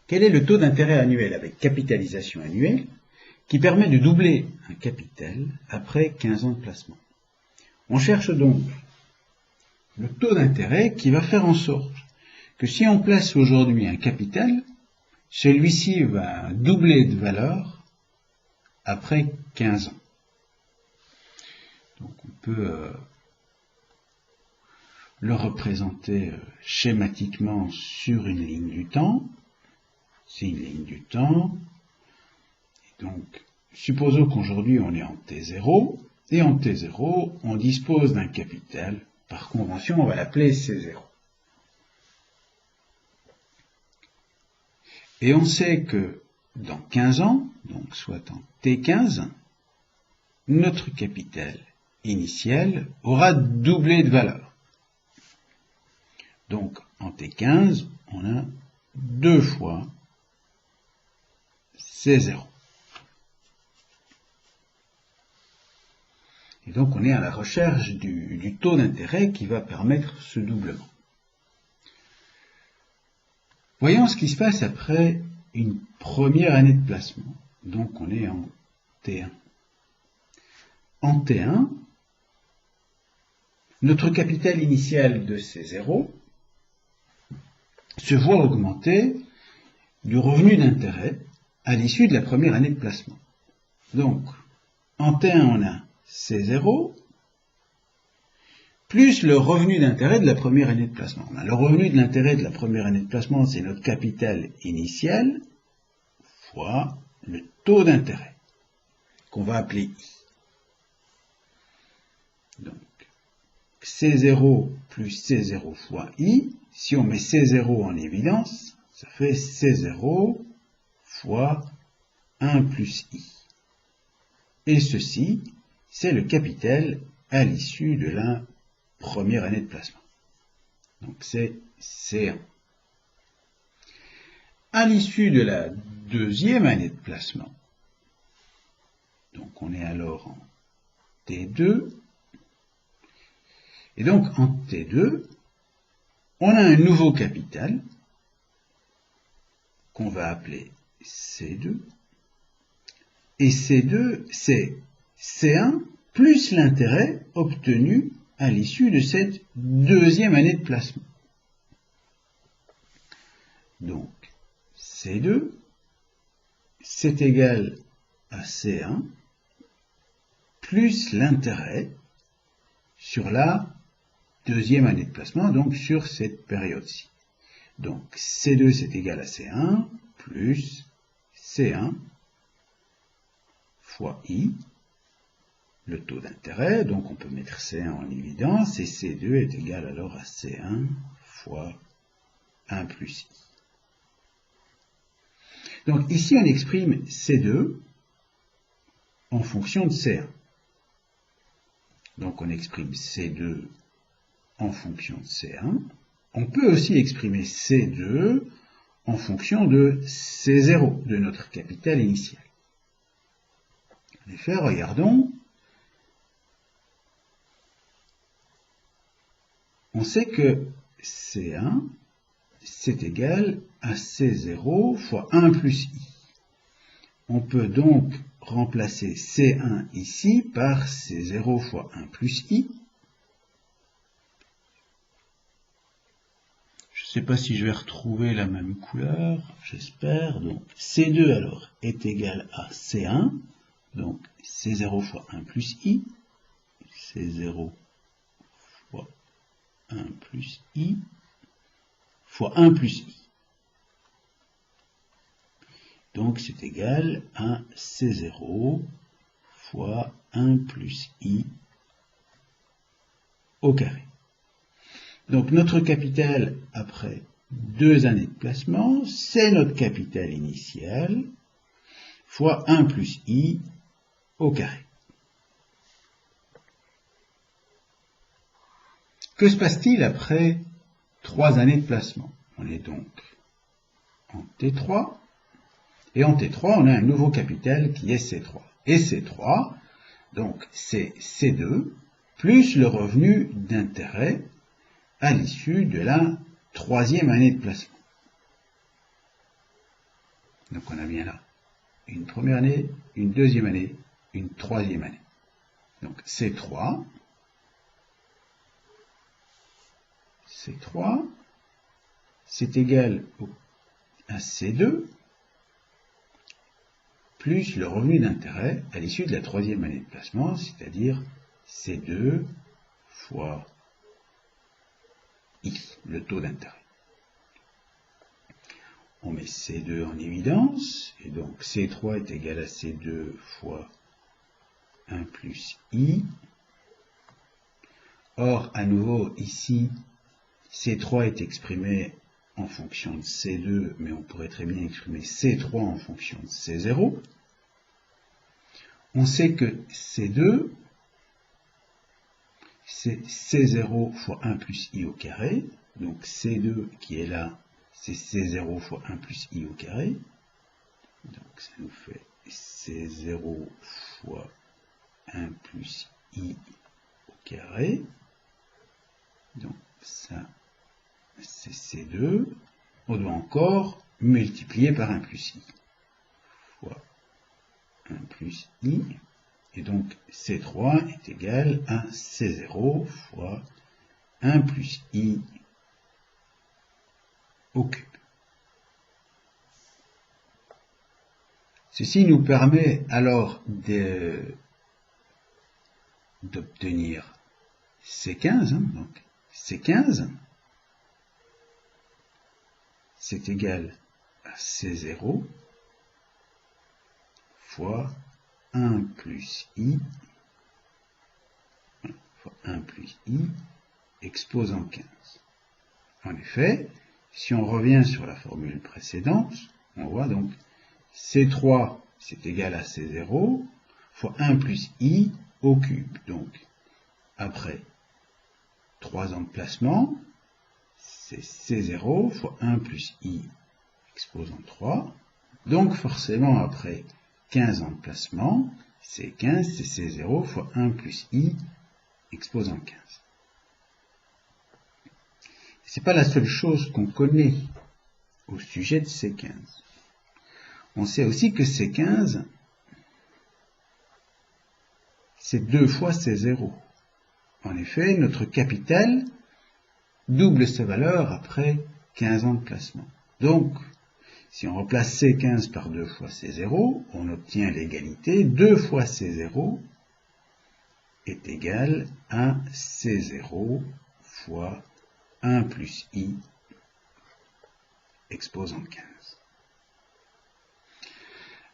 Quel est le taux d'intérêt annuel avec capitalisation annuelle qui permet de doubler un capital après 15 ans de placement? On cherche donc le taux d'intérêt qui va faire en sorte que si on place aujourd'hui un capital, celui-ci va doubler de valeur après 15 ans. Donc on peut le représenter schématiquement sur une ligne du temps. C'est une ligne du temps. Et donc, supposons qu'aujourd'hui on est en T0, et en T0, on dispose d'un capital. Par convention, on va l'appeler C0. Et on sait que dans 15 ans, donc soit en T15, notre capital initial aura doublé de valeur. Donc en T15, on a 2 fois C0. Et donc on est à la recherche du taux d'intérêt qui va permettre ce doublement. Voyons ce qui se passe après une première année de placement. Donc on est en T1. En T1, notre capital initial de C0 se voit augmenter du revenu d'intérêt à l'issue de la première année de placement. Donc, en T1, on a C0 plus le revenu d'intérêt de la première année de placement. Le revenu de l'intérêt de la première année de placement, c'est notre capital initial fois le taux d'intérêt, qu'on va appeler I. Donc, C0 plus C0 fois I, si on met C0 en évidence, ça fait C0 fois 1 plus I. Et ceci, c'est le capital à l'issue de la première année de placement. Donc c'est C1. À l'issue de la deuxième année de placement, donc on est alors en T2, et donc en T2, on a un nouveau capital qu'on va appeler C2, et C2, c'est C1 plus l'intérêt obtenu à l'issue de cette deuxième année de placement. Donc, C2, c'est égal à C1 plus l'intérêt sur la deuxième année de placement, donc sur cette période-ci. Donc, C2, c'est égal à C1 plus C1 fois I, le taux d'intérêt, donc on peut mettre C1 en évidence, et C2 est égal alors à C1 fois 1 plus I. Donc ici on exprime C2 en fonction de C1. Donc on exprime C2 en fonction de C1. On peut aussi exprimer C2 en fonction de C0, de notre capital initial. En effet, regardons. On sait que C1, c'est égal à C0 fois 1 plus I. On peut donc remplacer C1 ici par C0 fois 1 plus I. Je ne sais pas si je vais retrouver la même couleur, j'espère. Donc C2 alors est égal à C1, donc C0 fois 1 plus I, C0 fois 1 plus I, fois 1 plus I. Donc c'est égal à C0 fois 1 plus I au carré. Donc notre capital après 2 années de placement, c'est notre capital initial fois 1 plus I au carré. Que se passe-t-il après 3 années de placement? On est donc en T3, et en T3, on a un nouveau capital qui est C3. Et C3, donc c'est C2, plus le revenu d'intérêt à l'issue de la 3e année de placement. Donc on a bien là une première année, une deuxième année, une troisième année. Donc C3, c'est égal à C2 plus le revenu d'intérêt à l'issue de la troisième année de placement, c'est-à-dire C2 fois I, le taux d'intérêt. On met C2 en évidence, et donc C3 est égal à C2 fois 1 plus I. Or, à nouveau, ici, C3 est exprimé en fonction de C2, mais on pourrait très bien exprimer C3 en fonction de C0. On sait que C2, c'est C0 fois 1 plus I au carré. Donc C2 qui est là, c'est C0 fois 1 plus I au carré. Donc ça nous fait C0 fois 1 plus I au carré. Donc ça, c'est C2. On doit encore multiplier par 1 plus I fois 1 plus I. Et donc C3 est égal à C0 fois 1 plus I au cube. Ceci nous permet alors d'obtenir C15. Donc C15, c'est égal à C0 fois 1 plus I fois 1 plus I exposant 15. En effet, si on revient sur la formule précédente, on voit donc C3, c'est égal à C0 fois 1 plus I au cube. Donc, après 3 ans de placement, c'est C0 fois 1 plus I exposant 3. Donc, forcément, après 15 ans de placement, C15, c'est C0 fois 1 plus I exposant 15. Ce n'est pas la seule chose qu'on connaît au sujet de C15. On sait aussi que C15, c'est 2 fois C0. En effet, notre capital double sa valeur après 15 ans de placement. Donc, si on remplace C15 par 2 fois C0, on obtient l'égalité 2 fois C0 est égal à C0 fois 1 plus I exposant 15.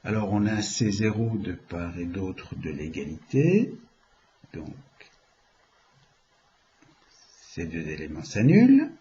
Alors on a C0 de part et d'autre de l'égalité, donc ces deux éléments s'annulent,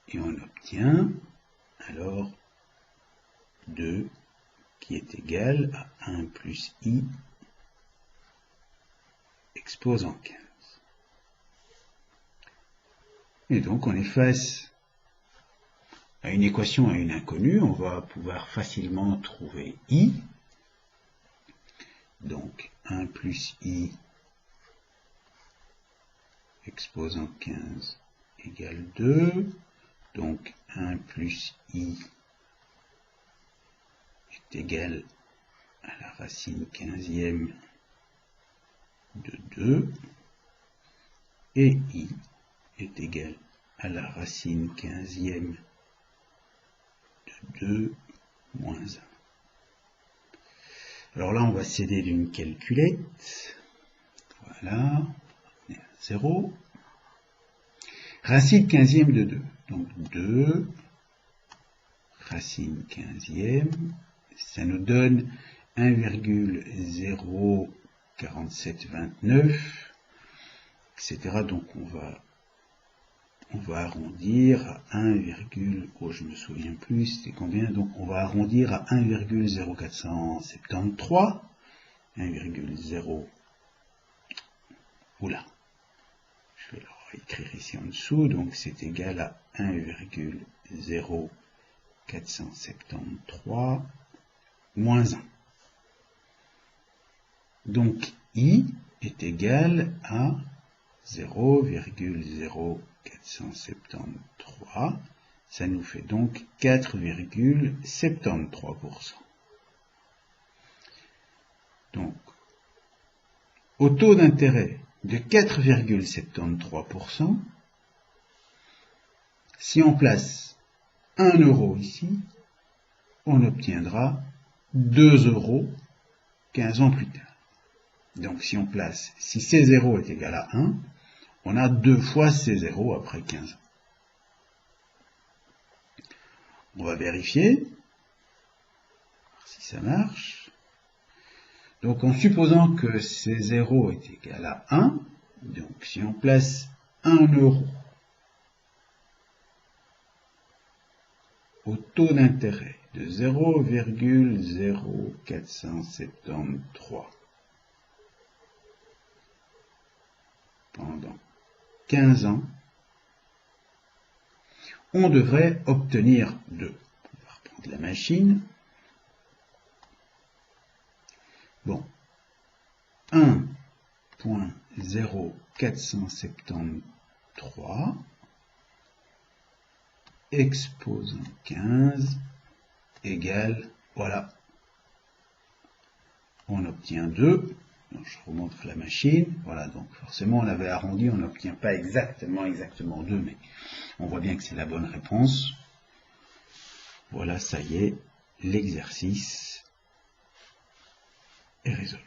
et on obtient alors 2 qui est égal à 1 plus I exposant 15. Et donc on est face à une équation à une inconnue, on va pouvoir facilement trouver I. Donc 1 plus I exposant 15 égale 2. Donc 1 plus I est égal à la racine 15e de 2. Et I est égal à la racine 15e de 2 moins 1. Alors là, on va s'aider d'une calculette. Voilà, on est à 0. Racine 15e de 2. Donc 2, racine 15e, ça nous donne 1,04729, etc. Donc on va arrondir à 1, oh je me souviens plus, c'était combien? Donc on va arrondir à 1,0473, 1,0, oula, je vais le écrire ici en dessous, donc c'est égal à 1,0473 moins 1. Donc I est égal à 0,0473, Ça nous fait donc 4,73%. Donc, au taux d'intérêt de 4,73%, si on place 1 euro ici, on obtiendra 2 euros 15 ans plus tard. Donc si C0 est égal à 1, on a 2 fois C0 après 15 ans. On va vérifier, voir si ça marche. Donc en supposant que C0 est égal à 1, donc si on place 1 euro au taux d'intérêt de 0,0473 pendant 15 ans, on devrait obtenir 2. On va reprendre la machine. Bon, 1,0473 exposant 15 égale, voilà, on obtient 2. Donc, je remonte la machine, voilà, donc forcément on avait arrondi, on n'obtient pas exactement 2, mais on voit bien que c'est la bonne réponse. Voilà, ça y est, l'exercice est résolu.